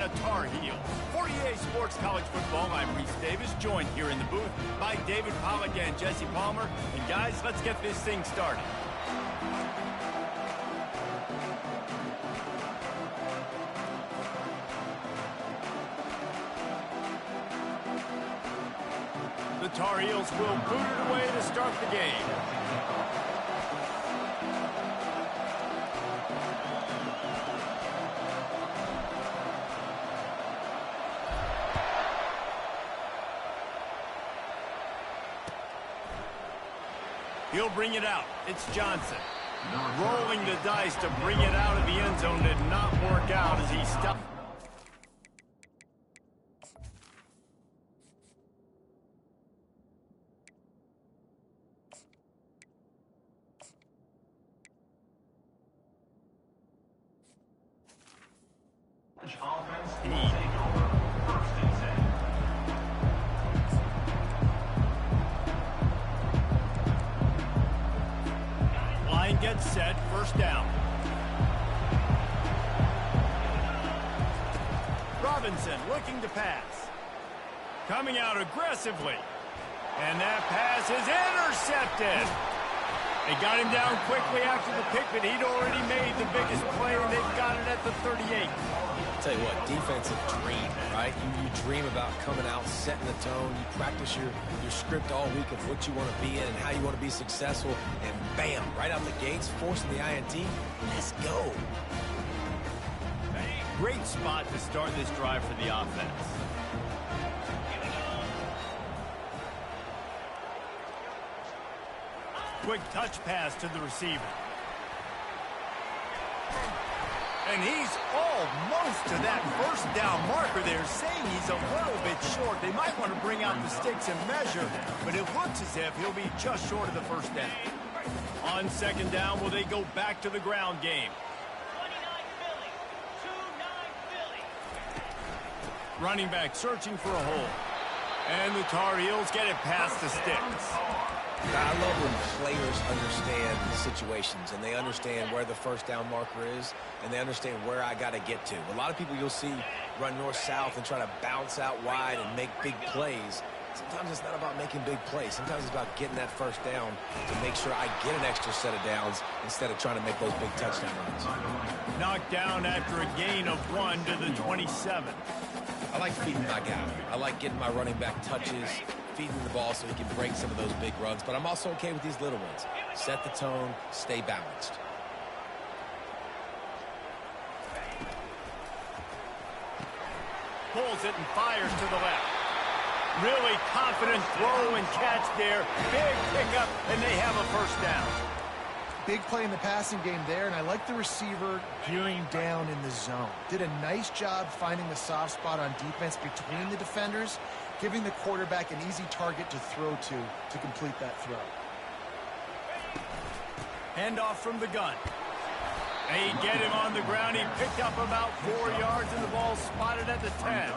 Carolina Tar Heels. For EA Sports College Football, I'm Reese Davis, joined here in the booth by David Pollack and Jesse Palmer. And guys, let's get this thing started. The Tar Heels will boot it away to start the game. He'll bring it out. It's Johnson. Rolling the dice to bring it out of the end zone did not work out as he stopped. Line gets set, first down. Robinson looking to pass. Coming out aggressively. And that pass is intercepted. They got him down quickly after the pick, but he'd already made the biggest play, and they've got it at the 38. I'll tell you what, defensive dream, right? You dream about coming out, setting the tone. You practice your script all week of what you want to be in and how you want to be successful. And bam, right out the gates, forcing the INT. Let's go. Great spot to start this drive for the offense. Quick touch pass to the receiver. And he's almost to that first down marker there, saying he's a little bit short. They might want to bring out the sticks and measure, but it looks as if he'll be just short of the first down. On second down, will they go back to the ground game? 29 Philly. 2-9 Philly. Running back searching for a hole. And the Tar Heels get it past the sticks. I love when players understand the situations and they understand where the first down marker is and they understand where I got to get to. A lot of people you'll see run north-south and try to bounce out wide and make big plays. Sometimes it's not about making big plays. Sometimes it's about getting that first down to make sure I get an extra set of downs instead of trying to make those big touchdown runs. Knocked down after a gain of 1 to the 27. I like feeding my guy. I like getting my running back touches, feeding the ball so he can break some of those big runs. But I'm also okay with these little ones. Set the tone, stay balanced. Pulls it and fires to the left. Really confident throw and catch there. Big pickup, and they have a first down. Big play in the passing game there, and I like the receiver gearing down in the zone. Did a nice job finding the soft spot on defense between the defenders, giving the quarterback an easy target to throw to complete that throw. Handoff from the gun. They get him on the ground. He picked up about 4 yards, and the ball spotted at the 10.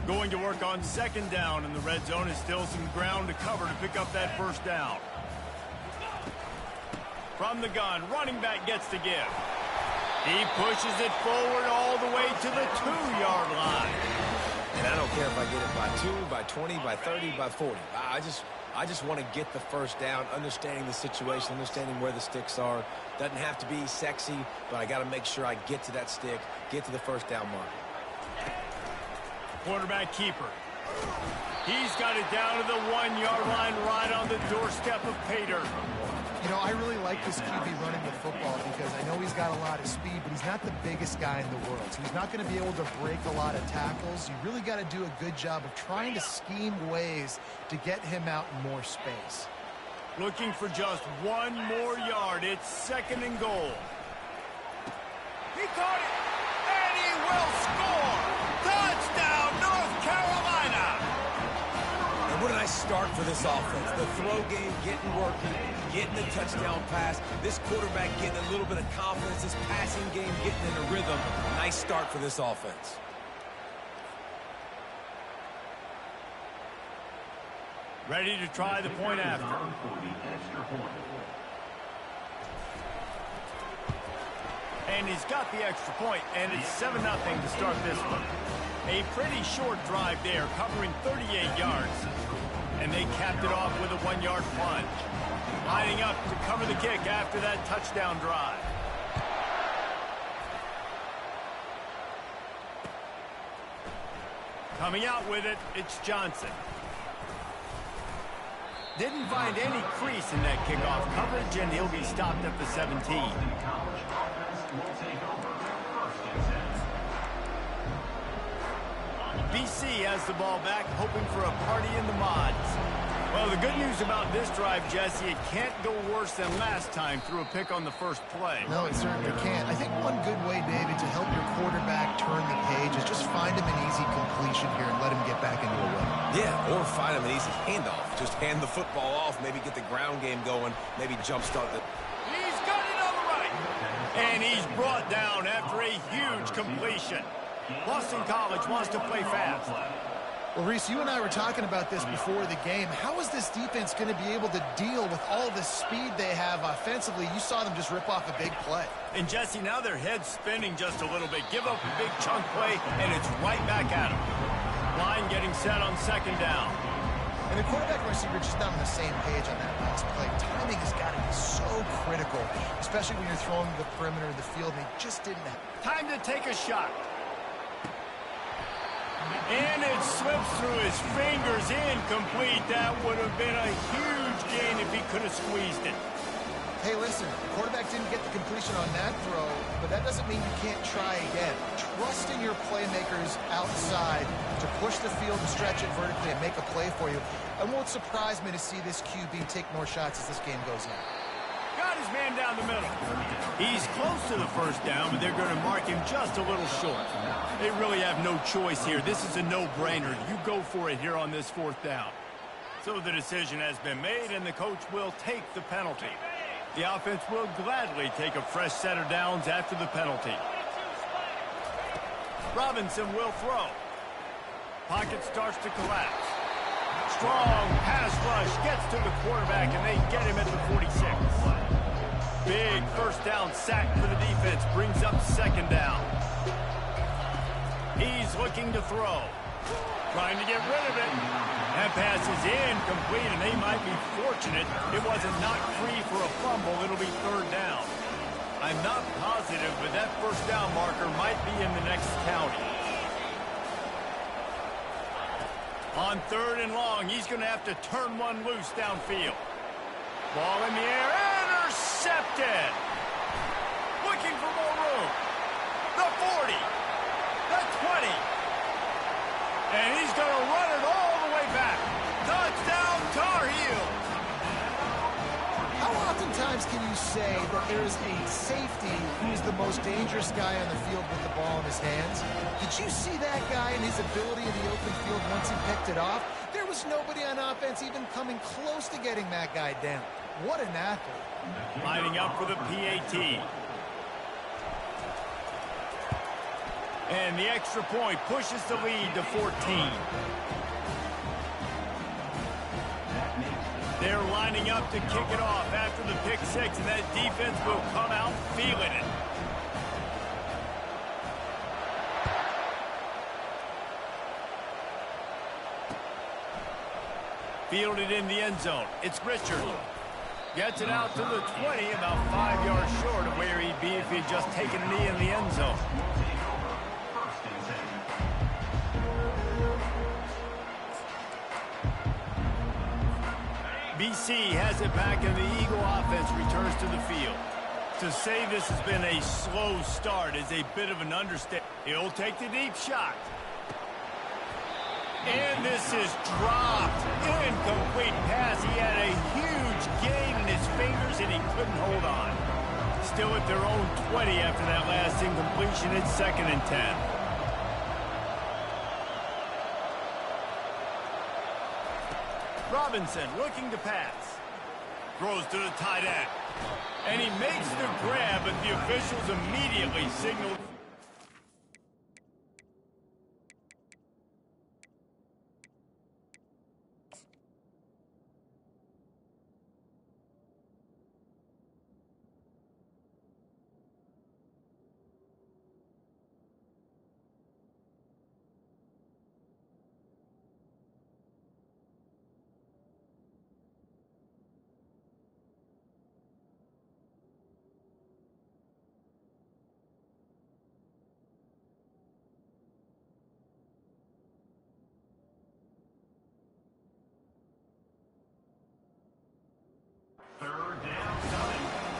Going to work on second down, and the red zone is still some ground to cover to pick up that first down. From the gun, running back gets to give. He pushes it forward all the way to the 2-yard line. And I don't care if I get it by 2, by 20, by 30, by 40. I just want to get the first down, understanding the situation, understanding where the sticks are. Doesn't have to be sexy, but I got to make sure I get to that stick, get to the first down mark. Quarterback keeper. He's got it down to the 1-yard line right on the doorstep of Pater. You know, I really like this QB running the football because I know he's got a lot of speed, but he's not the biggest guy in the world. So he's not going to be able to break a lot of tackles. You really got to do a good job of trying to scheme ways to get him out in more space. Looking for just 1 more yard. It's second and goal. He caught it, and he will score. Touchdown, North Carolina. And what a nice start start for this offense. The throw game getting working, getting the touchdown pass. This quarterback getting a little bit of confidence. This passing game getting in a rhythm. Nice start for this offense. Ready to try the point after. And he's got the extra point, and it's 7-0 to start this one. A pretty short drive there, covering 38 yards. And they capped it off with a 1-yard plunge. Lining up to cover the kick after that touchdown drive. Coming out with it, it's Johnson. Didn't find any crease in that kickoff coverage, and he'll be stopped at the 17. BC has the ball back, hoping for a party in the mods. Well, the good news about this drive, Jesse, it can't go worse than last time through a pick on the first play. No, it certainly can't. I think one good way, David, to help your quarterback turn the page is just find him an easy completion here and let him get back into a run. Yeah, or find him an easy handoff. Just hand the football off, maybe get the ground game going, maybe jumpstart the... He's got it on the right. And he's brought down after a huge completion. Boston College wants to play fast. Well, Reese, you and I were talking about this before the game. How is this defense going to be able to deal with all the speed they have offensively? You saw them just rip off a big play. And, Jesse, now their head's spinning just a little bit. Give up a big chunk play, and it's right back at them. Line getting set on second down. And the quarterback and receiver just not on the same page on that last play. Timing has got to be so critical, especially when you're throwing to the perimeter of the field, and they just didn't have it. Time to take a shot. And it slips through his fingers, incomplete. That would have been a huge gain if he could have squeezed it. Hey, listen, the quarterback didn't get the completion on that throw, but that doesn't mean you can't try again. Trust in your playmakers outside to push the field and stretch it vertically and make a play for you. It won't surprise me to see this QB take more shots as this game goes on. Got his man down the middle. He's close to the first down, but they're going to mark him just a little short. They really have no choice here. This is a no-brainer. You go for it here on this fourth down. So the decision has been made, and the coach will take the penalty. The offense will gladly take a fresh set of downs after the penalty. Robinson will throw. Pocket starts to collapse. Strong pass rush gets to the quarterback, and they get him at the 46. Big first down sack for the defense, brings up second down. He's looking to throw. Trying to get rid of it. That pass is incomplete, and they might be fortunate it wasn't knocked free for a fumble. It'll be third down. I'm not positive, but that first down marker might be in the next county. On third and long, he's going to have to turn one loose downfield. Ball in the air, intercepted. Looking for more room. The 40, the 20. And he's going to run it all the way back. Touchdown, Tar Heels. How oftentimes can you say that there is a safety who's the most dangerous guy on the field with the ball in his hands? Did you see that guy and his ability in the open field once he picked it off? There was nobody on offense even coming close to getting that guy down. What an athlete. Lining up for the PAT. And the extra point pushes the lead to 14. They're lining up to kick it off after the pick six, and that defense will come out feeling it. Fielded in the end zone. It's Richard. Gets it out to the 20, about 5 yards short of where he'd be if he'd just taken a knee in the end zone. BC has it back, and the Eagle offense returns to the field. To say this has been a slow start is a bit of an understatement. He'll take the deep shot. And this is dropped. Incomplete pass. He had a huge gain in his fingers, and he couldn't hold on. Still at their own 20 after that last incompletion. It's 2nd and 10. Robinson looking to pass. Throws to the tight end. And he makes the grab, but the officials immediately signaled.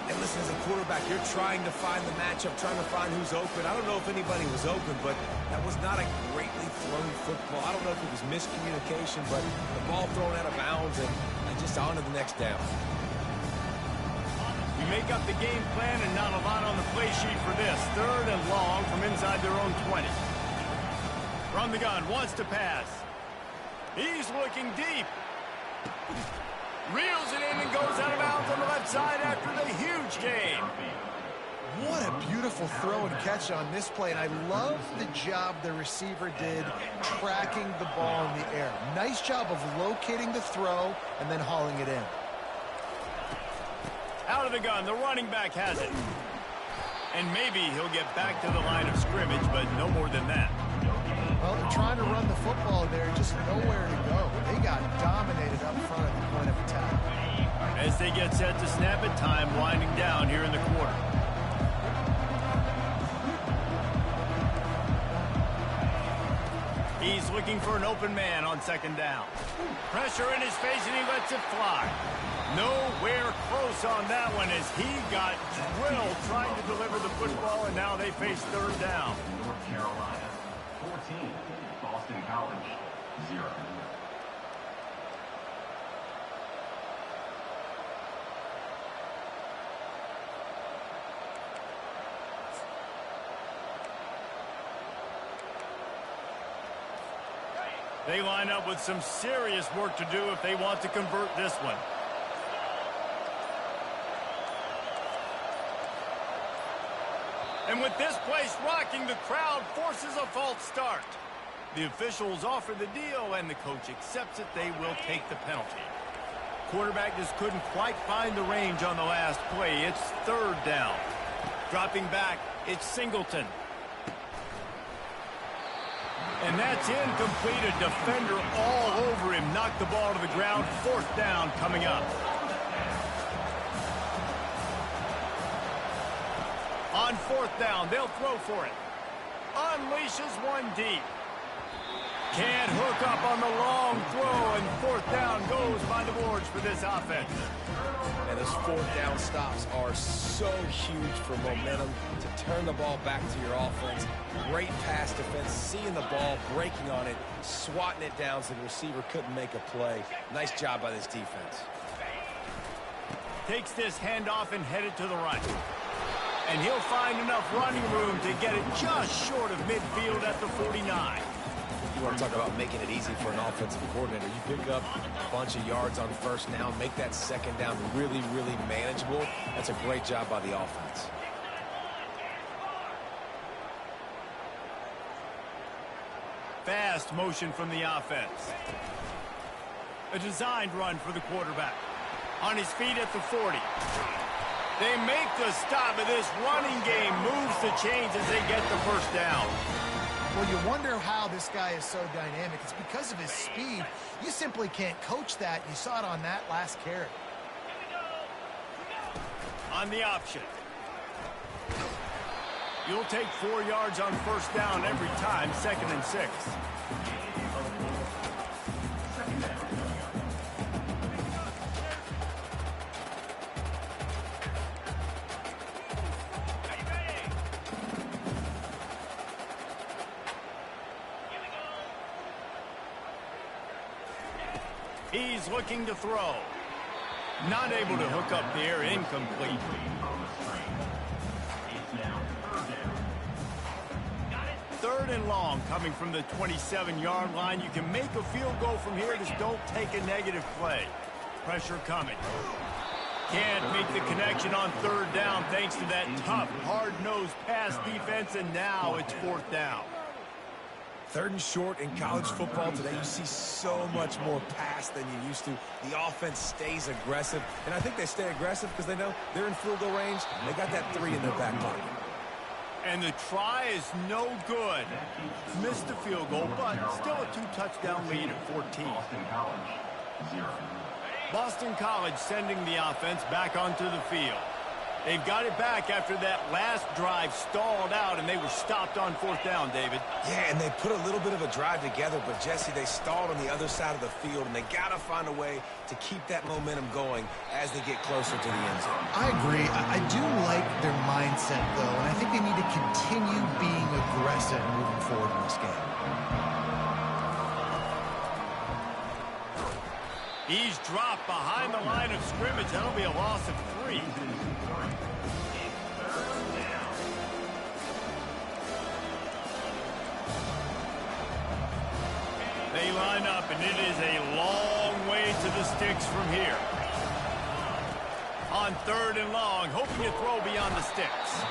And listen, as a quarterback, you're trying to find the matchup, trying to find who's open. I don't know if anybody was open, but that was not a greatly thrown football. I don't know if it was miscommunication, but the ball thrown out of bounds and just on to the next down. We make up the game plan and not a lot on the play sheet for this. 3rd and long from inside their own 20. From the gun, wants to pass. He's looking deep. Reels it in and goes out of bounds on the left side after the huge gain. What a beautiful throw and catch on this play, and I love the job the receiver did tracking the ball in the air. Nice job of locating the throw and then hauling it in. Out of the gun, the running back has it. And maybe he'll get back to the line of scrimmage, but no more than that. Well, they're trying to run the football there, just nowhere to go. They got dominated up front at the point of attack. As they get set to snap it, time winding down here in the quarter. He's looking for an open man on 2nd down. Pressure in his face, and he lets it fly. Nowhere close on that one as he got drilled trying to deliver the football, and now they face 3rd down. North Carolina, 14. Boston College, 0. They line up with some serious work to do if they want to convert this one. And with this place rocking, the crowd forces a false start. The officials offer the deal, and the coach accepts it. They will take the penalty. Quarterback just couldn't quite find the range on the last play. It's 3rd down. Dropping back, it's Singleton. And that's incomplete. A defender all over him. Knocked the ball to the ground. 4th down coming up. On 4th down, they'll throw for it. Unleashes one deep. Can't hook up on the long throw, and 4th down goes by the boards for this offense. And those 4th down stops are so huge for momentum to turn the ball back to your offense. Great pass defense, seeing the ball, breaking on it, swatting it down so the receiver couldn't make a play. Nice job by this defense. Takes this handoff and headed to the right. And he'll find enough running room to get it just short of midfield at the 49. You want to talk about making it easy for an offensive coordinator. You pick up a bunch of yards on 1st down, make that 2nd down really, really manageable. That's a great job by the offense. Fast motion from the offense. A designed run for the quarterback. On his feet at the 40. They make the stop, but this running game moves the chains as they get the 1st down. Well, you wonder how this guy is so dynamic. It's because of his speed. You simply can't coach that. You saw it on that last carry. On the option. You'll take 4 yards on 1st down every time, 2nd and 6. He's looking to throw. Not able to hook up there, incomplete. 3rd and long coming from the 27-yard line. You can make a field goal from here. Just don't take a negative play. Pressure coming. Can't make the connection on 3rd down thanks to that tough, hard-nosed pass defense, and now it's 4th down. 3rd and short in college football today, you see so much more pass than you used to. The offense stays aggressive, and I think they stay aggressive because they know they're in field goal range. They got that 3 in their back pocket. And the try is no good. Missed the field goal, but still a 2-touchdown lead at 14. Boston College, 0. Boston College sending the offense back onto the field. They've got it back after that last drive stalled out, and they were stopped on 4th down, David. Yeah, and they put a little bit of a drive together, but, Jesse, they stalled on the other side of the field, and they got to find a way to keep that momentum going as they get closer to the end zone. I agree. I do like their mindset, though, and I think they need to continue being aggressive moving forward in this game. He's dropped behind the line of scrimmage. That'll be a loss of 3. They line up, and it is a long way to the sticks from here. On 3rd and long, hoping to throw beyond the sticks.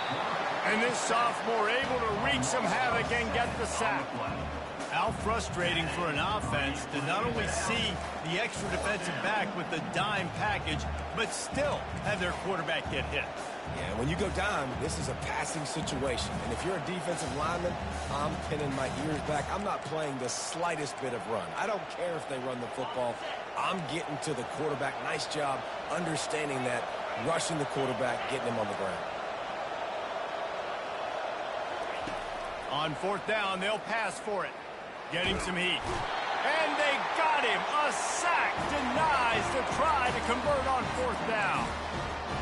And this sophomore able to wreak some havoc and get the sack. How frustrating for an offense to not only see the extra defensive back with the dime package, but still have their quarterback get hit. Yeah, when you go dime, this is a passing situation. And if you're a defensive lineman, I'm pinning my ears back. I'm not playing the slightest bit of run. I don't care if they run the football. I'm getting to the quarterback. Nice job understanding that, rushing the quarterback, getting him on the ground. On 4th down, they'll pass for it. Getting some heat. And they got him. A sack denies the try to convert on 4th down.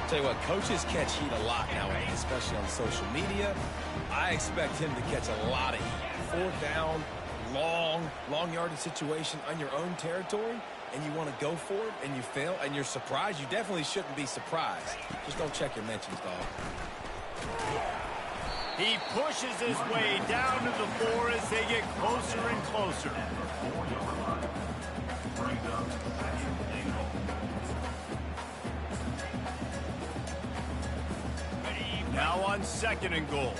Tell you what, coaches catch heat a lot nowadays, especially on social media. I expect him to catch a lot of heat. 4th down, long yardage situation on your own territory, and you want to go for it, and you fail, and you're surprised. You definitely shouldn't be surprised. Just don't check your mentions, dog. He pushes his way down to the 4 as they get closer and closer. Now on 2nd and goal.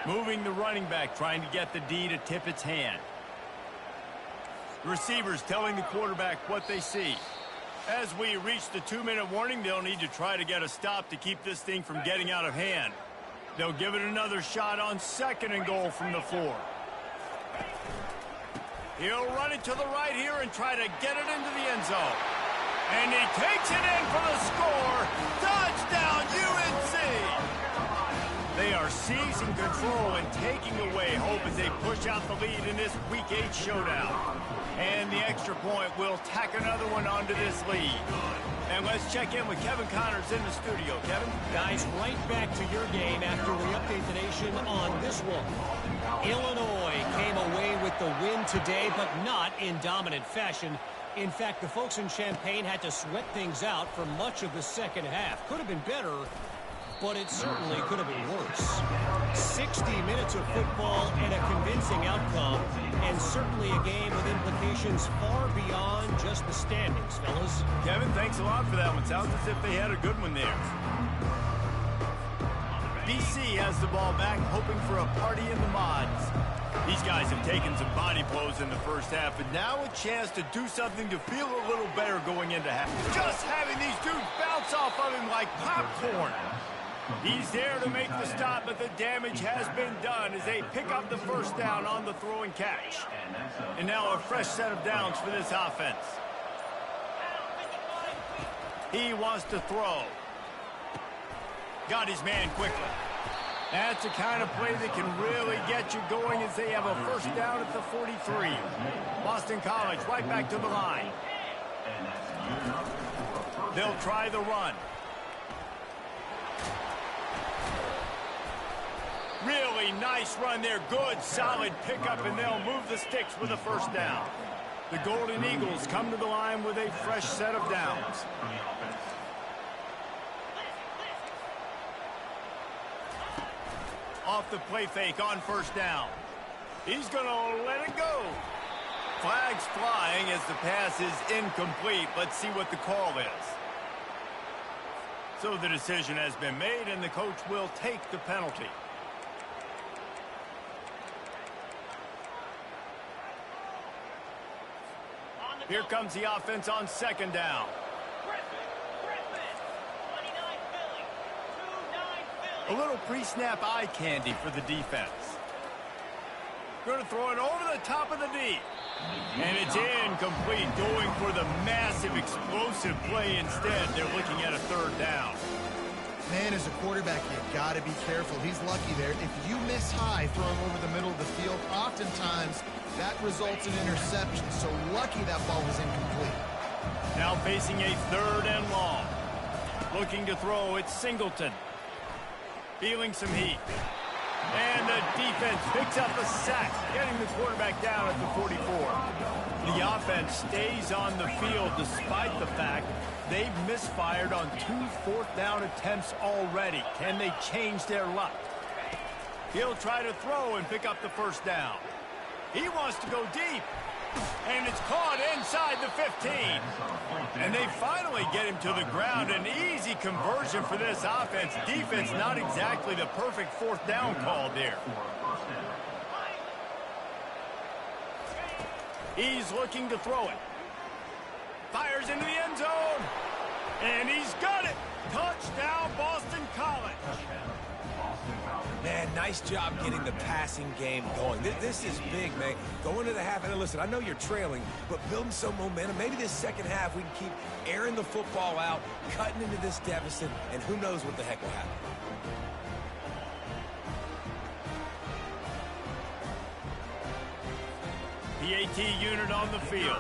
Moving the running back, trying to get the D to tip its hand. Receivers telling the quarterback what they see. As we reach the 2-minute warning, they'll need to try to get a stop to keep this thing from getting out of hand. They'll give it another shot on 2nd and goal from the 4. He'll run it to the right here and try to get it into the end zone. And he takes it in for the score. Touchdown, UNC! They are seizing control and taking away hope as they push out the lead in this Week 8 showdown. And the extra point will tack another one onto this lead. And let's check in with Kevin Connors in the studio. Kevin? Guys, right back to your game after we update the nation on this one. Illinois came away with the win today, but not in dominant fashion. In fact, the folks in Champaign had to sweat things out for much of the second half. Could have been better, but it certainly could have been worse. 60 minutes of football and a convincing outcome, and certainly a game with implications far beyond just the standings, fellas. Kevin, thanks a lot for that one. Sounds as if they had a good one there. BC has the ball back, hoping for a party in the mods. These guys have taken some body blows in the first half, and now a chance to do something to feel a little better going into half. Just having these dudes bounce off of him like popcorn. He's there to make the stop, but the damage has been done as they pick up the first down on the throw and catch. And now a fresh set of downs for this offense. He wants to throw. Got his man quickly. That's the kind of play that can really get you going as they have a first down at the 43. Boston College right back to the line. They'll try the run. Really nice run there. Good, solid pickup, and they'll move the sticks with a first down. The Golden Eagles come to the line with a fresh set of downs. Off the play fake on first down. He's going to let it go. Flags flying as the pass is incomplete. Let's see what the call is. So the decision has been made, and the coach will take the penalty. Here comes the offense on second down. A little pre-snap eye candy for the defense. Going to throw it over the top of the D. And it's incomplete, going for the massive explosive play instead. They're looking at a third down. Man, as a quarterback, you've got to be careful. He's lucky there. If you miss high throwing over the middle of the field, oftentimes that results in interception. So lucky that ball was incomplete. Now facing a third and long. Looking to throw, it's Singleton. Feeling some heat. And the defense picks up a sack, getting the quarterback down at the 44. The offense stays on the field despite the fact they've misfired on 2 fourth-down attempts already. Can they change their luck? He'll try to throw and pick up the first down. He wants to go deep. And it's caught inside the 15. And they finally get him to the ground. An easy conversion for this offense. Defense not exactly the perfect fourth down call there. He's looking to throw it. Fires into the end zone. And he's got it. Touchdown, Boston College. Man, nice job getting the passing game going. This is big, man. Going to the half, and listen, I know you're trailing, but building some momentum. Maybe this second half we can keep airing the football out, cutting into this deficit, and who knows what the heck will happen. PAT unit on the field.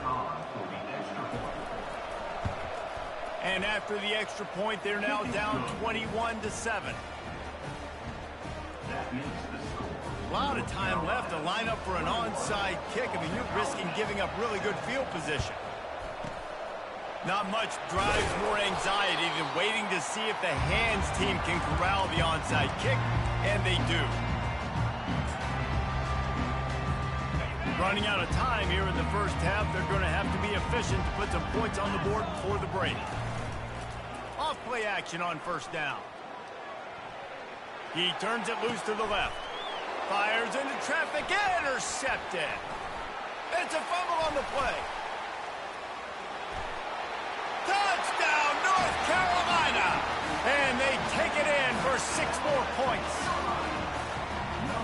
And after the extra point, they're now down 21-7. A lot of time left to line up for an onside kick. I mean, you're risking giving up really good field position. Not much drives more anxiety than waiting to see if the hands team can corral the onside kick, and they do. Running out of time here in the first half, they're going to have to be efficient to put some points on the board before the break. Off play action on first down. He turns it loose to the left. Fires into traffic, intercepted. It's a fumble on the play. Touchdown, North Carolina. And they take it in for 6 more points.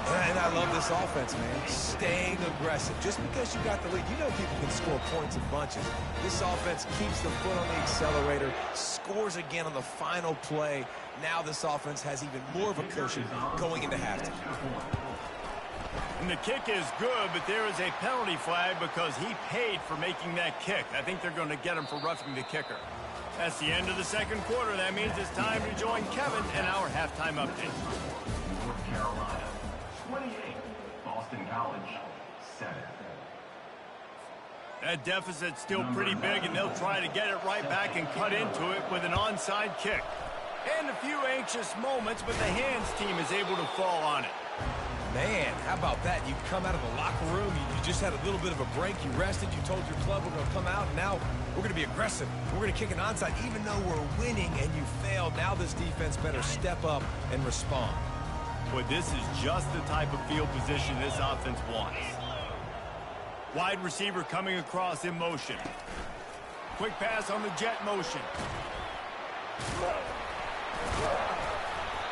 And I love this offense, man. Staying aggressive. Just because you got the lead, you know people can score points in bunches. This offense keeps the foot on the accelerator, scores again on the final play. Now this offense has even more of a cushion going into halftime. And the kick is good, but there is a penalty flag because he paid for making that kick. I think they're going to get him for roughing the kicker. That's the end of the second quarter. That means it's time to join Kevin and our halftime update. North Carolina 28, Boston College 7. That deficit's still pretty big, and they'll try to get it right back and cut into it with an onside kick. And a few anxious moments, but the hands team is able to fall on it. Man, how about that? You come out of the locker room, you just had a little bit of a break, you rested, you told your club we're going to come out, and now we're going to be aggressive. We're going to kick an onside, even though we're winning and you failed. Now this defense better step up and respond. But this is just the type of field position this offense wants. Wide receiver coming across in motion. Quick pass on the jet motion.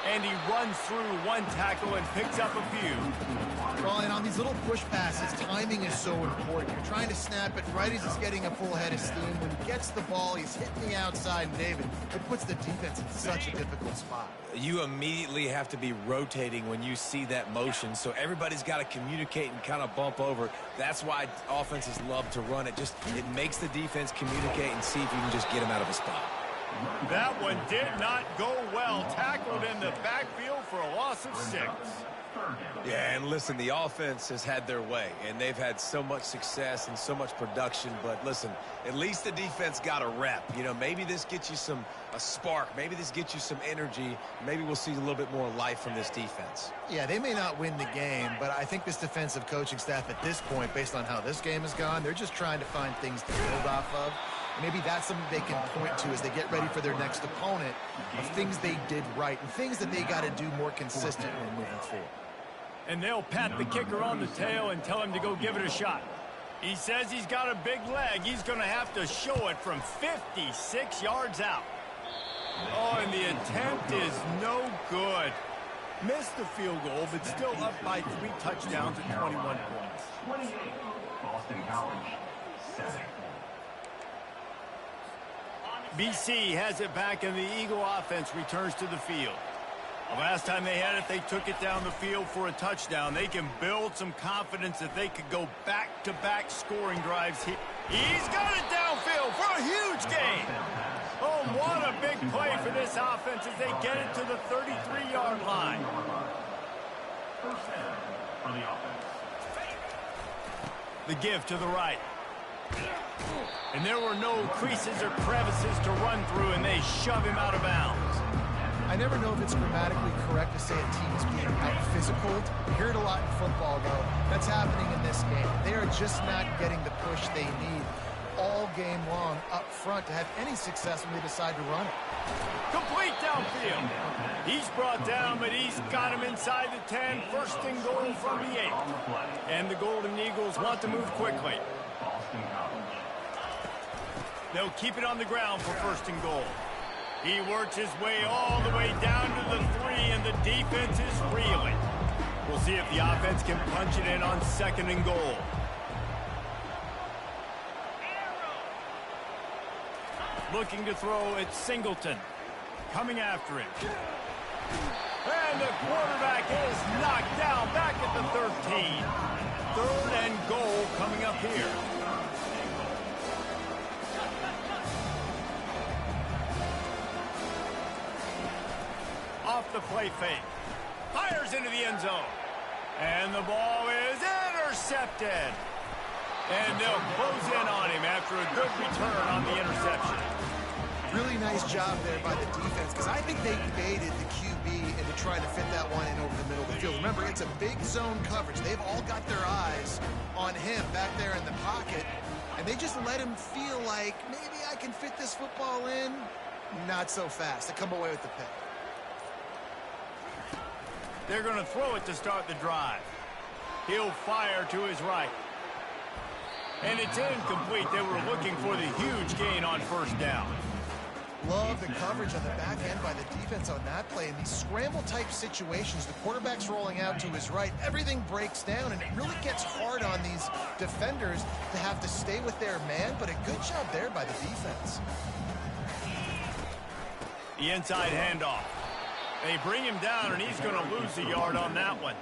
And he runs through one tackle and picks up a few. Well, and on these little push passes, timing is so important. You're trying to snap it right as he's getting a full head of steam. When he gets the ball, he's hitting the outside, and David, it puts the defense in such a difficult spot. You immediately have to be rotating when you see that motion, so everybody's got to communicate and kind of bump over. That's why offenses love to run it. It makes the defense communicate and see if you can just get him out of a spot. That one did not go well. Tackled in the backfield for a loss of 6. Yeah, and listen, the offense has had their way, and they've had so much success and so much production. But listen, at least the defense got a rep. You know, maybe this gets you a spark. Maybe this gets you some energy. Maybe we'll see a little bit more life from this defense. Yeah, they may not win the game, but I think this defensive coaching staff at this point, based on how this game has gone, they're just trying to find things to build off of. Maybe that's something they can point to as they get ready for their next opponent, of things they did right and things that they got to do more consistently moving forward. And they'll pat the kicker on the tail and tell him to go give it a shot. He says he's got a big leg. He's going to have to show it from 56 yards out. Oh, and the attempt is no good. Missed the field goal, but still up by 3 touchdowns at 21 points. 28, Boston College, 7. BC has it back, and the Eagle offense returns to the field. The last time they had it, they took it down the field for a touchdown. They can build some confidence that they could go back-to-back scoring drives here. He's got it downfield for a huge gain. Oh, what a big play for this offense as they get it to the 33-yard line. First down for the offense. The give to the right. And there were no creases or crevices to run through, and they shove him out of bounds. I never know if it's grammatically correct to say a team is being out-physical. You hear it a lot in football, though. That's happening in this game. They are just not getting the push they need all game long up front to have any success when they decide to run it. Complete downfield. He's brought down, but he's got him inside the 10. First and goal from the 8. And the Golden Eagles want to move quickly. Boston College. They'll keep it on the ground for first and goal. He works his way all the way down to the 3, and the defense is reeling. We'll see if the offense can punch it in on second and goal. Looking to throw, it's Singleton. Coming after him. And the quarterback is knocked down back at the 13. Third and goal coming up here. Off the play fake. Fires into the end zone. And the ball is intercepted. And they'll close in on him after a good return on the interception. Really nice job there by the defense, because I think they baited the QB into trying to fit that one in over the middle of the field. Remember, it's a big zone coverage. They've all got their eyes on him back there in the pocket, and they just let him feel like, maybe I can fit this football in. Not so fast. They come away with the pick. They're going to throw it to start the drive. He'll fire to his right. And it's incomplete. They were looking for the huge gain on first down. Love the coverage on the back end by the defense on that play. In these scramble-type situations, the quarterback's rolling out to his right. Everything breaks down, and it really gets hard on these defenders to have to stay with their man, but a good job there by the defense. The inside handoff. They bring him down, and he's going to lose a yard on that one.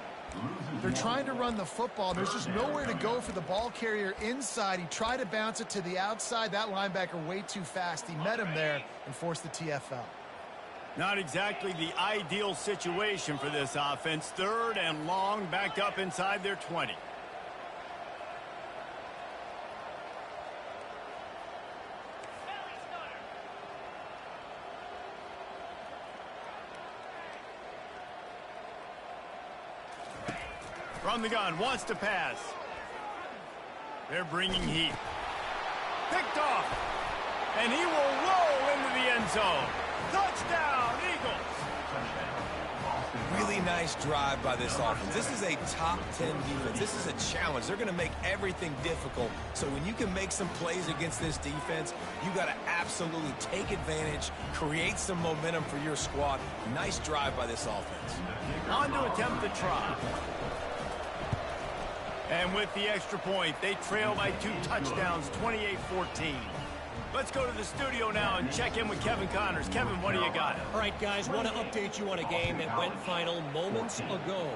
They're trying to run the football. There's just nowhere to go for the ball carrier inside. He tried to bounce it to the outside. That linebacker way too fast. He met him there and forced the TFL. Not exactly the ideal situation for this offense. Third and long, backed up inside their 20. From the gun, wants to pass. They're bringing heat. Picked off. And he will roll into the end zone. Touchdown, Eagles. Really nice drive by this offense. This is a top 10 defense. This is a challenge. They're going to make everything difficult. So when you can make some plays against this defense, you got to absolutely take advantage, create some momentum for your squad. Nice drive by this offense. On to attempt the try. And with the extra point, they trail by 2 touchdowns, 28-14. Let's go to the studio now and check in with Kevin Connors. Kevin, what do you got? All right, guys, want to update you on a game that went final moments ago.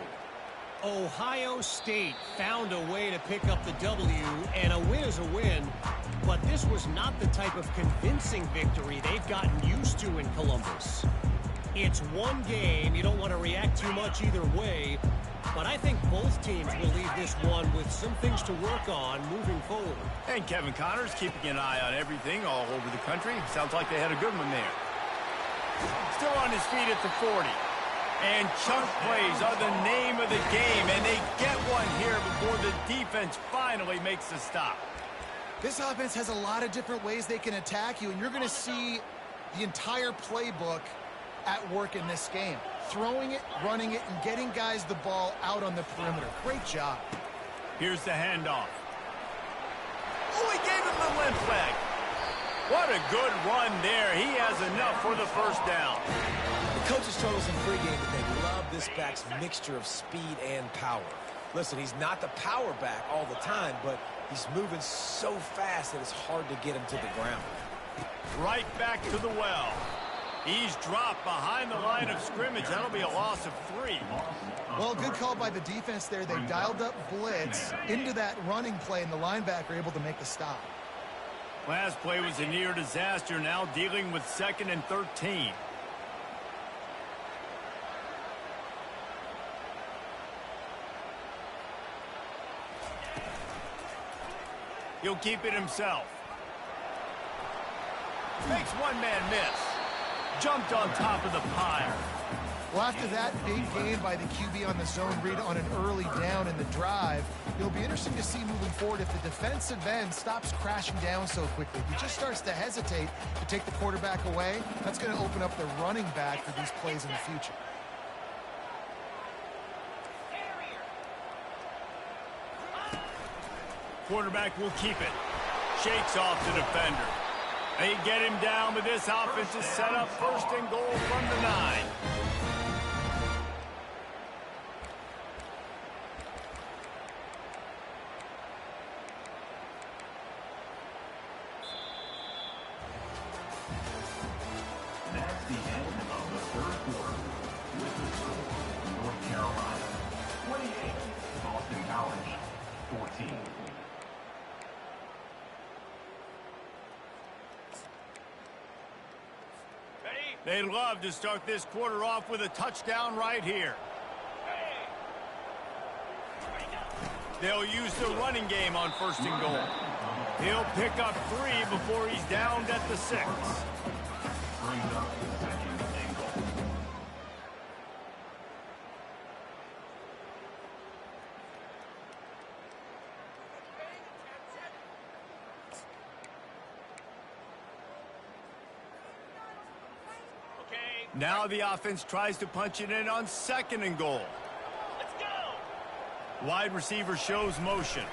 Ohio State found a way to pick up the W, and a win is a win, but this was not the type of convincing victory they've gotten used to in Columbus. It's one game. You don't want to react too much either way, But I think both teams will leave this one with some things to work on moving forward. And Kevin Connors keeping an eye on everything all over the country. Sounds like they had a good one there. Still on his feet at the 40. And chunk plays are the name of the game, and they get one here before the defense finally makes the stop. This offense has a lot of different ways they can attack you, and you're going to see the entire playbook at work in this game. Throwing it, running it, and getting guys the ball out on the perimeter. Great job. Here's the handoff. Oh, he gave him the limp leg. What a good run there. He has enough for the first down. The coaches told us in pregame that they love this back's mixture of speed and power. Listen, he's not the power back all the time, but he's moving so fast that it's hard to get him to the ground. Right back to the well. He's dropped behind the line of scrimmage. That'll be a loss of 3. Well, good call by the defense there. They dialed up blitz into that running play, and the linebacker able to make the stop. Last play was a near disaster. Now dealing with 2nd and 13. He'll keep it himself. Makes one man miss. Jumped on top of the pile. Well, after that big gain by the QB on the zone read on an early down in the drive, it'll be interesting to see moving forward if the defensive end stops crashing down so quickly. If he just starts to hesitate to take the quarterback away, that's going to open up the running back for these plays in the future. Quarterback will keep it. Shakes off the defender. They get him down, but this offense is set up 1st and goal from the 9. That's the end of the 3rd quarter. With the score, North Carolina 28, Boston College 14. They'd love to start this quarter off with a touchdown right here. They'll use the running game on 1st and goal. He'll pick up 3 before he's downed at the 6. Brings up the 2nd and goal. Now the offense tries to punch it in on 2nd and goal. Let's go. Wide receiver shows motion.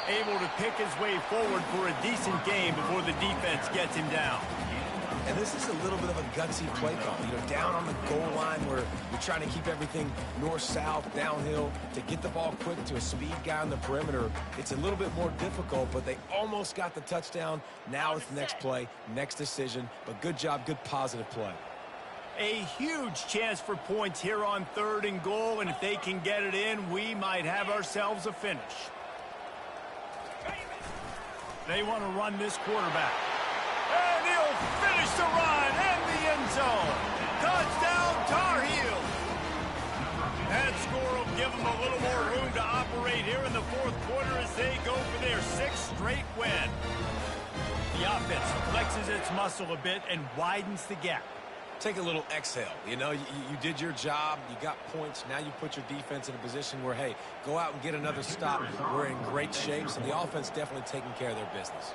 Able to pick his way forward for a decent gain before the defense gets him down. And this is a little bit of a gutsy play call. You know, down on the goal line where you're trying to keep everything north-south, downhill, to get the ball quick to a speed guy on the perimeter. It's a little bit more difficult, but they almost got the touchdown. Now it's the next play, next decision. But good job, good positive play. A huge chance for points here on 3rd and goal, and if they can get it in, we might have ourselves a finish. They want to run this quarterback. And he'll finish the run and the end zone. Touchdown, Tar Heels. That score will give them a little more room to operate here in the 4th quarter as they go for their 6th straight win. The offense flexes its muscle a bit and widens the gap. Take a little exhale. You know, you did your job. You got points. Now you put your defense in a position where, hey, go out and get another stop. We're in great shape, so the offense definitely taking care of their business.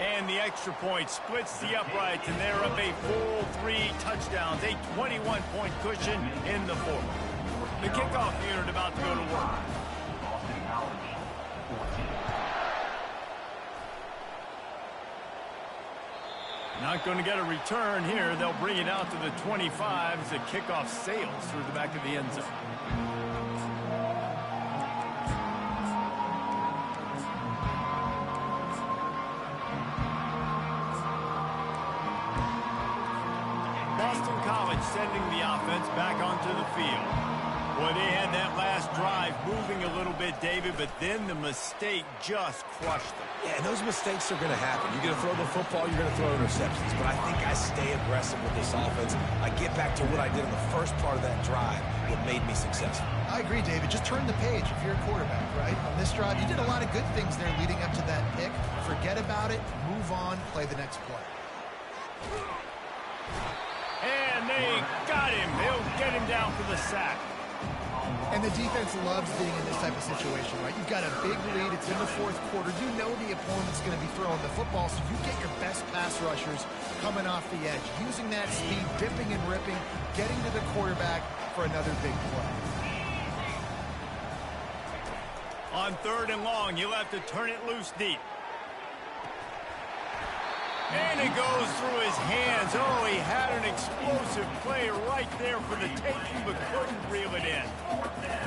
And the extra point splits the uprights, and they're up a full 3 touchdowns, a 21-point cushion in the 4th. The kickoff unit about to go to work. Boston College 14. Not going to get a return here. They'll bring it out to the 25 as the kickoff sails through the back of the end zone. Boston College sending the offense back onto the field. Boy, they had that last drive moving a little bit, David, but then the mistake just crushed them. Yeah, and those mistakes are going to happen. You're going to throw the football, you're going to throw interceptions. But I think I stay aggressive with this offense. I get back to what I did in the first part of that drive that made me successful. I agree, David. Just turn the page if you're a quarterback, right? On this drive, you did a lot of good things there leading up to that pick. Forget about it, move on, play the next play. And they got him. They'll get him down for the sack. And the defense loves being in this type of situation, right? You've got a big lead. It's in the fourth quarter. You know the opponent's going to be throwing the football, so you get your best pass rushers coming off the edge, using that speed, dipping and ripping, getting to the quarterback for another big play. On 3rd and long, you'll have to turn it loose deep. And it goes through his hands. Oh, he had an explosive play right there for the taking, but couldn't reel it in.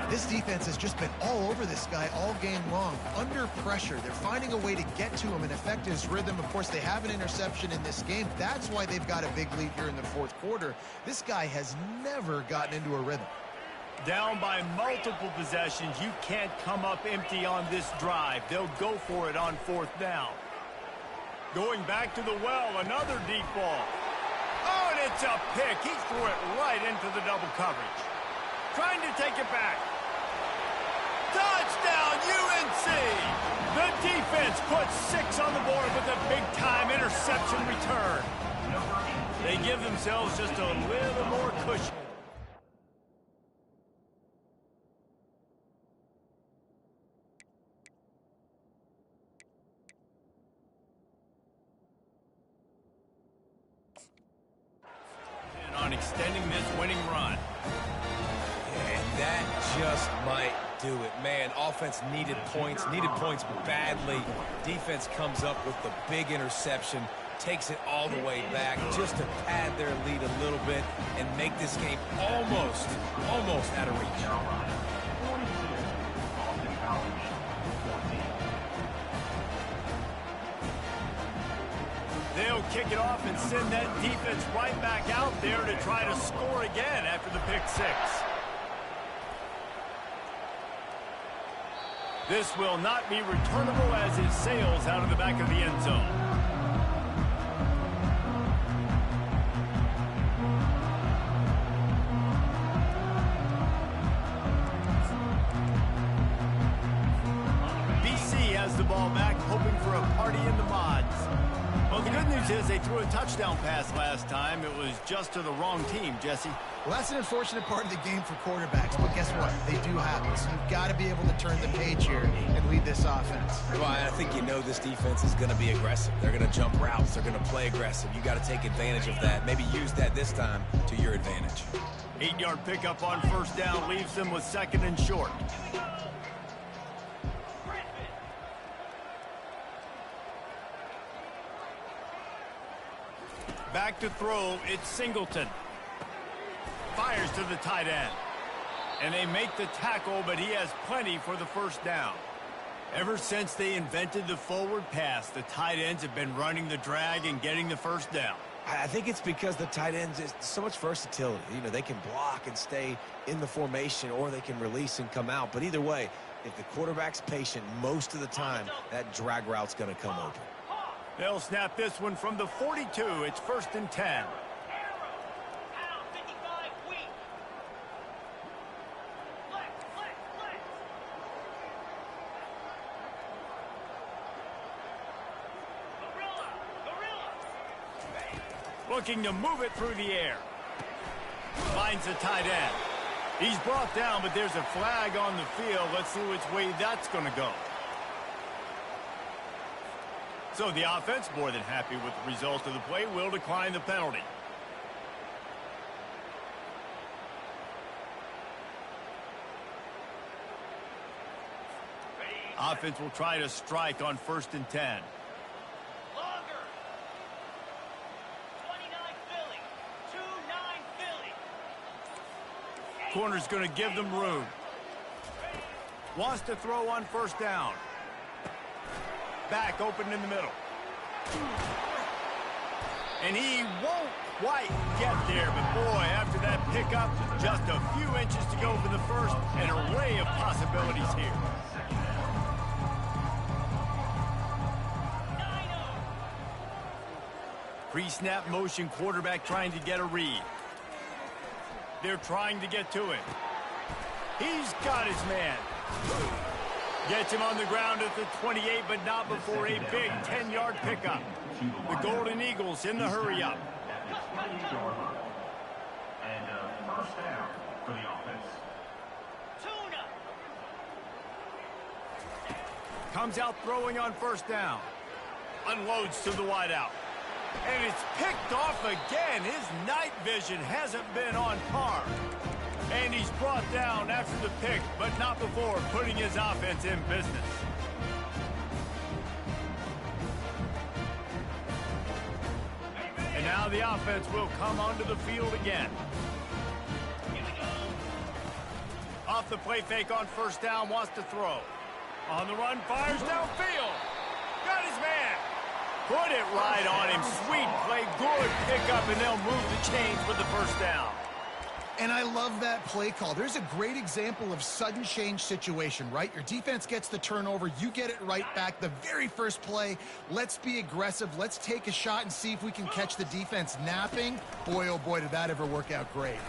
This defense has just been all over this guy all game long. Under pressure, they're finding a way to get to him and affect his rhythm. Of course, they have an interception in this game. That's why they've got a big lead here in the fourth quarter. This guy has never gotten into a rhythm. Down by multiple possessions, you can't come up empty on this drive. They'll go for it on 4th down. Going back to the well, another deep ball. Oh, and it's a pick. He threw it right into the double coverage. Trying to take it back. Touchdown, UNC! The defense puts 6 on the board with a big-time interception return. They give themselves just a little more cushion. On extending this winning run. And that just might do it. Man, offense needed points badly. Defense comes up with the big interception, takes it all the way back just to pad their lead a little bit and make this game almost out of reach. They'll kick it off and send that defense right back out there to try to score again after the pick 6. This will not be returnable as it sails out of the back of the end zone. BC has the ball back, hoping for a party in the mods. Well, the good news is they threw a touchdown pass last time. It was just to the wrong team, Jesse. Well, that's an unfortunate part of the game for quarterbacks, but guess what? They do happen. So you've got to be able to turn the page here and lead this offense. Well, I think you know this defense is going to be aggressive. They're going to jump routes. They're going to play aggressive. You got to take advantage of that. Maybe use that this time to your advantage. 8-yard pickup on 1st down leaves them with 2nd and short. Back to throw, it's Singleton. Fires to the tight end. And they make the tackle, but he has plenty for the 1st down. Ever since they invented the forward pass, the tight ends have been running the drag and getting the 1st down. I think it's because the tight ends is so much versatility. You know, they can block and stay in the formation, or they can release and come out. But either way, if the quarterback's patient most of the time, that drag route's going to come open. They'll snap this one from the 42. It's 1st and 10. Looking to move it through the air. Finds the tight end. He's brought down, but there's a flag on the field. Let's see which way that's going to go. So the offense, more than happy with the result of the play, will decline the penalty. Offense will try to strike on 1st and 10. Longer. 29 Philly. 2-9 Philly. Corner's going to give them room. Wants to throw on 1st down. Back open in the middle. And he won't quite get there, but boy, after that pickup, just a few inches to go for the first, an array of possibilities here. Pre-snap motion quarterback trying to get a read. They're trying to get to it. He's got his man. Gets him on the ground at the 28, but not before a big 10-yard pickup. The Golden Eagles in the hurry-up. And first down for the offense. Tuna. Comes out throwing on first down. Unloads to the wideout. And it's picked off again. His night vision hasn't been on par. And he's brought down after the pick, but not before putting his offense in business. And now the offense will come onto the field again. Off the play fake on first down, wants to throw. On the run, fires downfield. Got his man. Put it right on him. Sweet play, good pickup, and they'll move the chains with the first down. And I love that play call. There's a great example of sudden change situation, right? Your defense gets the turnover. You get it right back. The very first play, let's be aggressive. Let's take a shot and see if we can catch the defense napping. Boy, oh boy, did that ever work out great.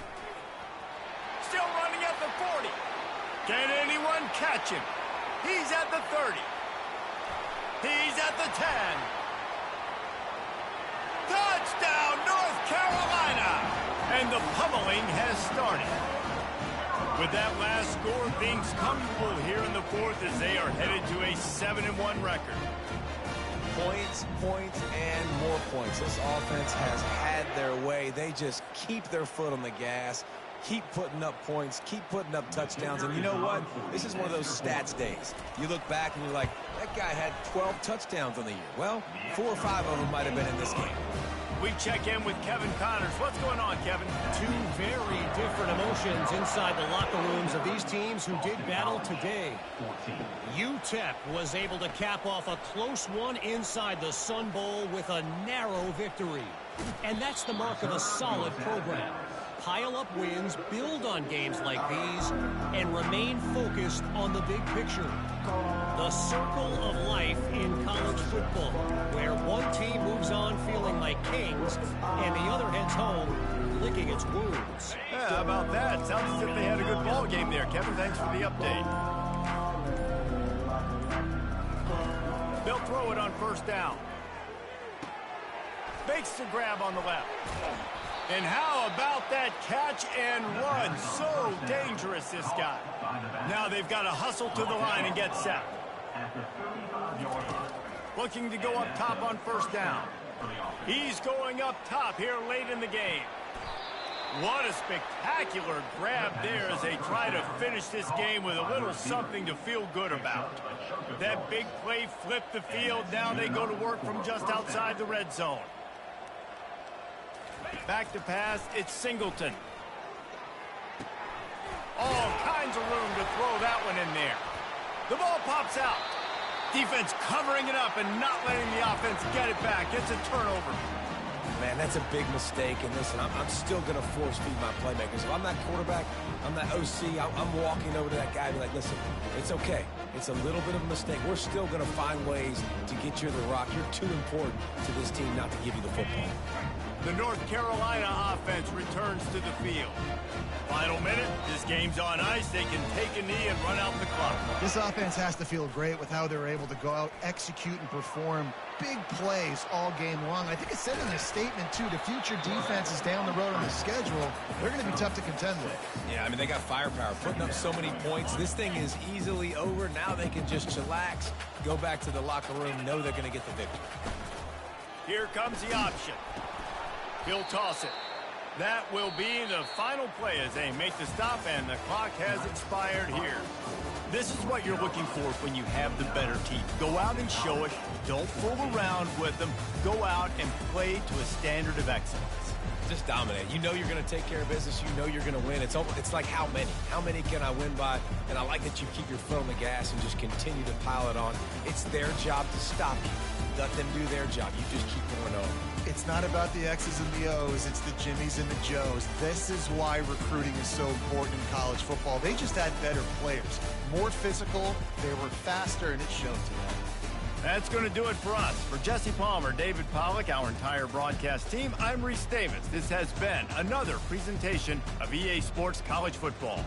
Still running at the 40. Can anyone catch him? He's at the 30. He's at the 10. Touchdown, North Carolina! And the pummeling has started. With that last score, things comfortable here in the fourth as they are headed to a 7-1 record. Points, points, and more points. This offense has had their way. They just keep their foot on the gas, keep putting up points, keep putting up touchdowns. And you know what? This is one of those stats days. You look back and you're like, that guy had 12 touchdowns on the year. Well, 4 or 5 of them might have been in this game. We check in with Kevin Connors. What's going on, Kevin? Two very different emotions inside the locker rooms of these teams who did battle today. UTEP was able to cap off a close one inside the Sun Bowl with a narrow victory. And that's the mark of a solid program. Pile up wins, build on games like these, and remain focused on the big picture. The circle of life in college football, where one team moves on feeling like kings, and the other heads home licking its wounds. Yeah, how about that? Sounds as if they had a good ball game there. Kevin, thanks for the update. They'll throw it on first down. Makes the grab on the left. And how about that catch and run? So dangerous, this guy. Now they've got to hustle to the line and get set. Looking to go up top on first down. He's going up top here late in the game. What a spectacular grab there as they try to finish this game with a little something to feel good about. That big play flipped the field. Now they go to work from just outside the red zone. Back to pass, it's Singleton. All kinds of room to throw that one in there. The ball pops out. Defense covering it up and not letting the offense get it back. It's a turnover. Man, that's a big mistake. And listen, I'm still going to force feed my playmakers. If I'm that quarterback, I'm that OC, I'm walking over to that guy and be like, listen, it's okay. It's a little bit of a mistake. We're still going to find ways to get you to the rock. You're too important to this team not to give you the football. The North Carolina offense returns to the field. Final minute, this game's on ice. They can take a knee and run out the clock. This offense has to feel great with how they're able to go out, execute, and perform big plays all game long. I think it said in the statement, too, to future defenses down the road on the schedule, they're going to be tough to contend with. Yeah, I mean, they got firepower, putting up so many points. This thing is easily over. Now they can just chillax, go back to the locker room, know they're going to get the victory. Here comes the option. He'll toss it. That will be the final play as they make the stop, and the clock has expired here. This is what you're looking for when you have the better team. Go out and show it. Don't fool around with them. Go out and play to a standard of excellence. Just dominate. You know you're going to take care of business. You know you're going to win. It's like how many? How many can I win by? And I like that you keep your foot on the gas and just continue to pile it on. It's their job to stop you. let them do their job. You just keep going over. It's not about the X's and the O's. It's the Jimmies and the Joes. This is why recruiting is so important in college football. They just had better players, more physical, they were faster, and it showed today. That's going to do it for us. For Jesse Palmer, David Pollack, our entire broadcast team, I'm Reese Davis. This has been another presentation of EA Sports College Football.